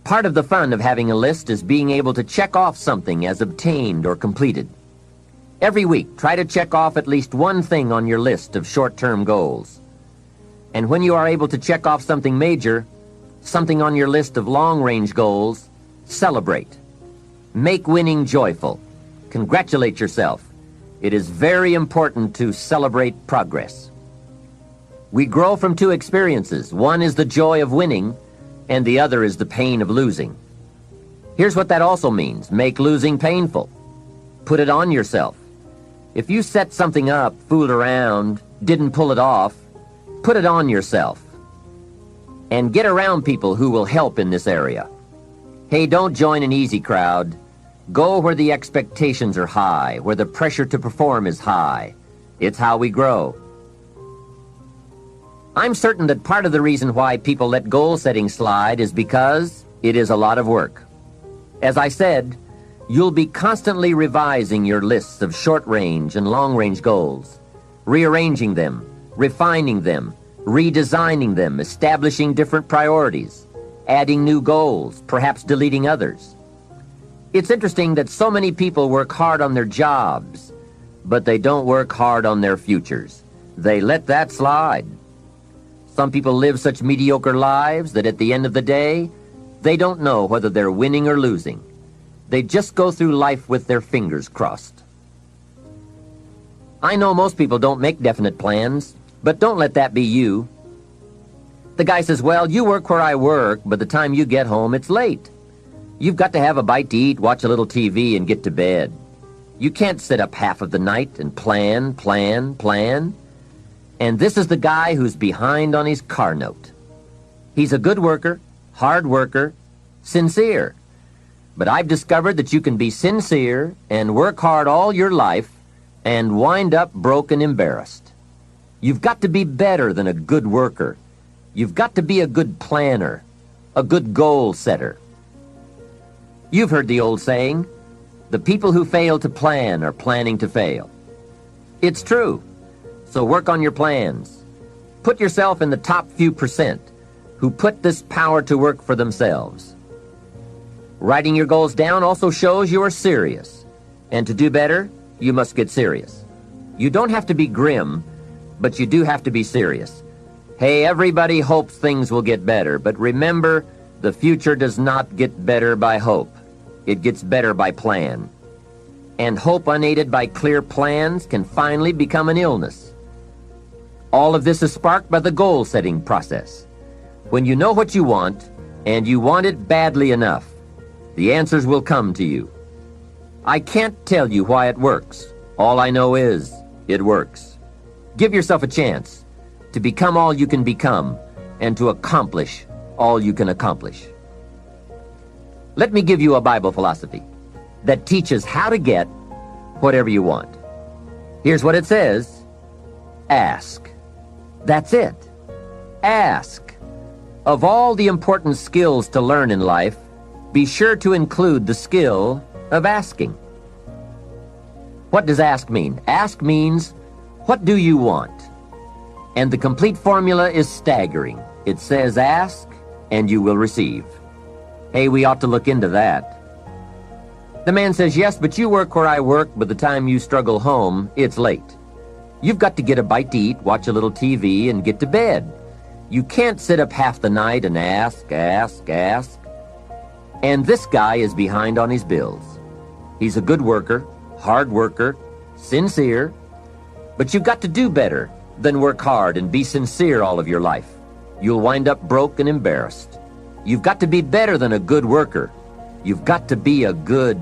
Part of the fun of having a list is being able to check off something as obtained or completed. Every week, try to check off at least one thing on your list of short-term goals. And when you are able to check off something major, something on your list of long-range goals, celebrate. Make winning joyful. Congratulate yourself. It is very important to celebrate progress. We grow from two experiences. One is the joy of winning, and the other is the pain of losing. Here's what that also means. Make losing painful. Put it on yourself. If you set something up, fooled around, didn't pull it off, put it on yourself. And get around people who will help in this area. Hey, don't join an easy crowd. Go where the expectations are high, where the pressure to perform is high. It's how we grow. I'm certain that part of the reason why people let goal setting slide is because it is a lot of work. As I said, you'll be constantly revising your lists of short-range and long-range goals, rearranging them, refining them, redesigning them, establishing different priorities, adding new goals, perhaps deleting others. It's interesting that so many people work hard on their jobs, but they don't work hard on their futures. They let that slide. Some people live such mediocre lives that at the end of the day, they don't know whether they're winning or losing. They just go through life with their fingers crossed. I know most people don't make definite plans, but don't let that be you. The guy says, well, you work where I work, but the time you get home, it's late. You've got to have a bite to eat, watch a little TV, and get to bed. You can't sit up half of the night and plan. And this is the guy who's behind on his car note. He's a good worker, hard worker, sincere. But I've discovered that you can be sincere and work hard all your life and wind up broke and embarrassed. You've got to be better than a good worker. You've got to be a good planner, a good goal setter. You've heard the old saying, the people who fail to plan are planning to fail. It's true. So work on your plans. Put yourself in the top few percent who put this power to work for themselves. Writing your goals down also shows you are serious. And to do better, you must get serious. You don't have to be grim, but you do have to be serious. Hey, everybody hopes things will get better, but remember, the future does not get better by hope. It gets better by plan. And hope unaided by clear plans can finally become an illness. All of this is sparked by the goal-setting process. When you know what you want, and you want it badly enough, the answers will come to you. I can't tell you why it works. All I know is, it works. Give yourself a chance to become all you can become, and to accomplish all you can accomplish. Let me give you a Bible philosophy that teaches how to get whatever you want. Here's what it says. Ask. That's it. Ask. Of all the important skills to learn in life, be sure to include the skill of asking. What does ask mean? Ask means, what do you want? And the complete formula is staggering. It says ask, and you will receive. Hey, we ought to look into that. The man says, yes, but you work where I work, by the time you struggle home, it's late. You've got to get a bite to eat, watch a little TV, and get to bed. You can't sit up half the night and ask. And this guy is behind on his bills. He's a good worker, hard worker, sincere, but you've got to do better than work hard and be sincere all of your life. You'll wind up broke and embarrassed. You've got to be better than a good worker. You've got to be a good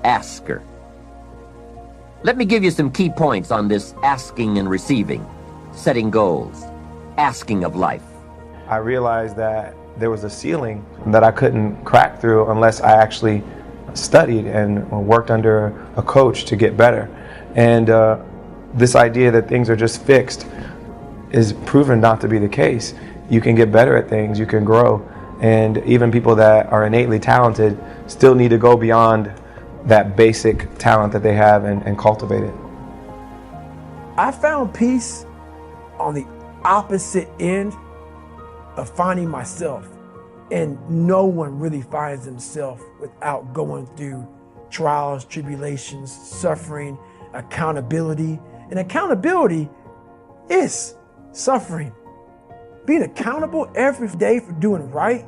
asker. Let me give you some key points on this asking and receiving, setting goals, asking of life. I realized that there was a ceiling that I couldn't crack through unless I actually studied and worked under a coach to get better. And this idea that things are just fixed is proven not to be the case. You can get better at things, you can grow, and even people that are innately talented still need to go beyond that basic talent that they have and cultivate it. I found peace on the opposite end of finding myself. And no one really finds themselves without going through trials, tribulations, suffering, accountability. And accountability is suffering. Being accountable every day for doing right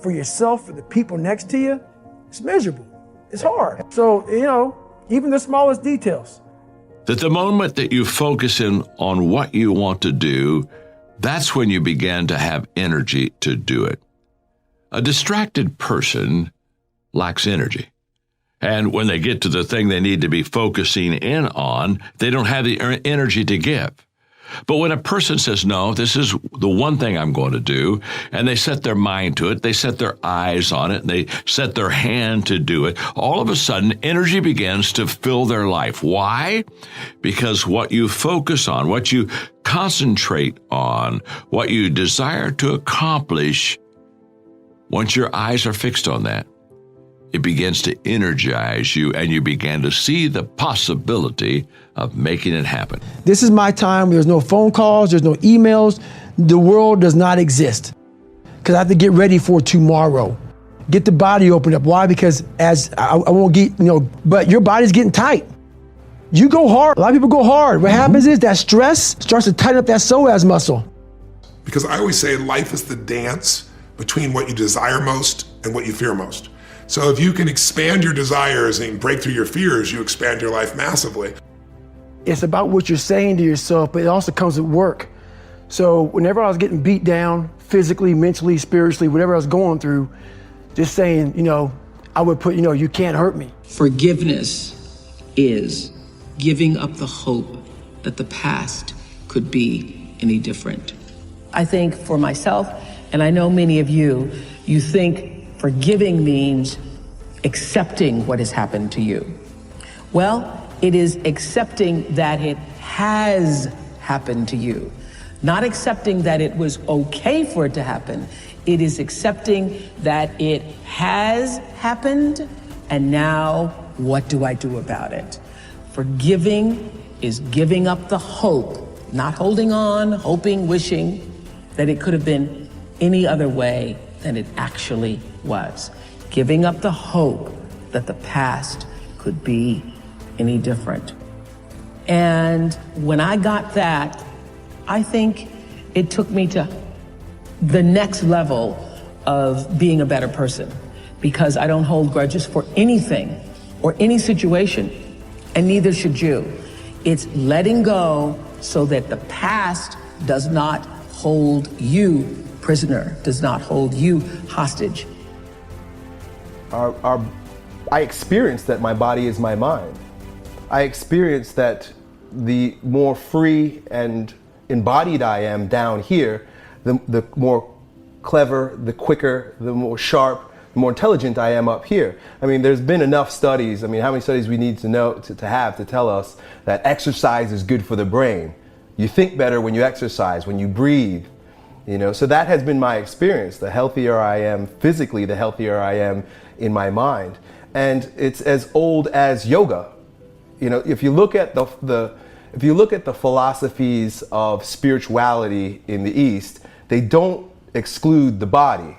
for yourself, for the people next to you, it's miserable. It's hard. So, even the smallest details. That the moment that you focus in on what you want to do, that's when you begin to have energy to do it. A distracted person lacks energy. And when they get to the thing they need to be focusing in on, they don't have the energy to give. But when a person says, no, this is the one thing I'm going to do, and they set their mind to it, they set their eyes on it, and they set their hand to do it, all of a sudden, energy begins to fill their life. Why? Because what you focus on, what you concentrate on, what you desire to accomplish, once your eyes are fixed on that, it begins to energize you, and you begin to see the possibility of making it happen. This is my time. There's no phone calls. There's no emails. The world does not exist because I have to get ready for tomorrow. Get the body opened up. Why? Because as I won't get, but your body's getting tight. You go hard. A lot of people go hard. What happens is that stress starts to tighten up that psoas muscle. Because I always say life is the dance between what you desire most and what you fear most. So if you can expand your desires and break through your fears, you expand your life massively. It's about what you're saying to yourself, but it also comes with work. So whenever I was getting beat down, physically, mentally, spiritually, whatever I was going through, just saying, I would put, you can't hurt me. Forgiveness is giving up the hope that the past could be any different. I think for myself, and I know many of you, you think forgiving means accepting what has happened to you. Well, it is accepting that it has happened to you. Not accepting that it was okay for it to happen. It is accepting that it has happened, and now what do I do about it? Forgiving is giving up the hope, not holding on, hoping, wishing that it could have been any other way than it actually was. Giving up the hope that the past could be any different. And when I got that, I think it took me to the next level of being a better person, because I don't hold grudges for anything or any situation, and neither should you. It's letting go so that the past does not hold you prisoner, does not hold you hostage. I experienced that my body is my mind. I experienced that the more free and embodied I am down here, the more clever, the quicker, the more sharp, the more intelligent I am up here. I mean, there's been enough studies. I mean, how many studies we need to know to have to tell us that exercise is good for the brain. You think better when you exercise, when you breathe. So that has been my experience. The healthier I am physically, the healthier I am in my mind. And it's as old as yoga. If you look at the philosophies of spirituality in the East, they don't exclude the body.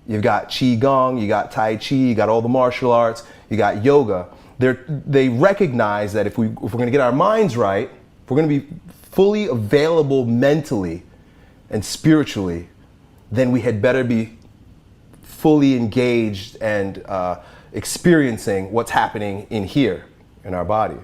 You've got Qigong, you got Tai Chi, you got all the martial arts, you got yoga. They recognize that if we're going to get our minds right, if we're going to be fully available mentally and spiritually, then we had better be fully engaged and experiencing what's happening in here, in our body.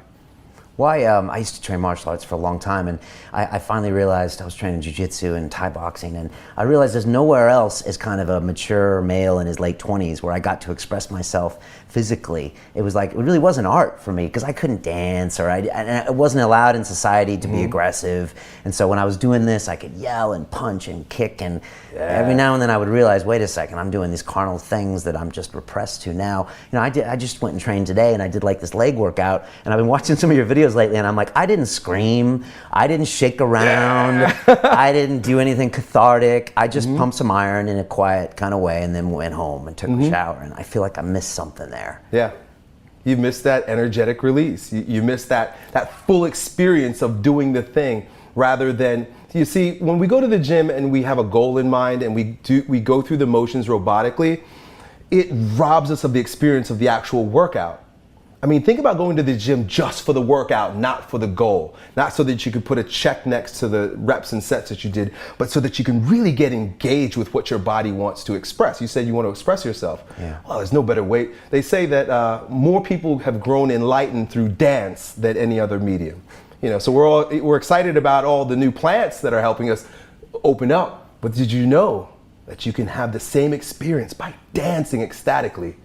Well, I used to train martial arts for a long time, and I finally realized I was training jiu-jitsu and Thai boxing, and I realized there's nowhere else as kind of a mature male in his late 20s where I got to express myself physically. It was like, it really wasn't art for me because I couldn't dance, or I wasn't allowed in society to be aggressive. And so when I was doing this, I could yell and punch and kick, and every now and then I would realize, wait a second, I'm doing these carnal things that I'm just repressed to now. I just went and trained today, and I did like this leg workout, and I've been watching some of your videos lately, and I'm like, I didn't scream, I didn't shake around, I didn't do anything cathartic. I just pumped some iron in a quiet kind of way, and then went home and took a shower, and I feel like I missed something there. Yeah, you missed that energetic release. You missed that full experience of doing the thing rather than, you see, when we go to the gym and we have a goal in mind and we go through the motions robotically, it robs us of the experience of the actual workout. I mean, think about going to the gym just for the workout, not for the goal. Not so that you could put a check next to the reps and sets that you did, but so that you can really get engaged with what your body wants to express. You said you want to express yourself. Yeah. Well, there's no better way. They say that more people have grown enlightened through dance than any other medium. You know, so we're excited about all the new plants that are helping us open up. But did you know that you can have the same experience by dancing ecstatically?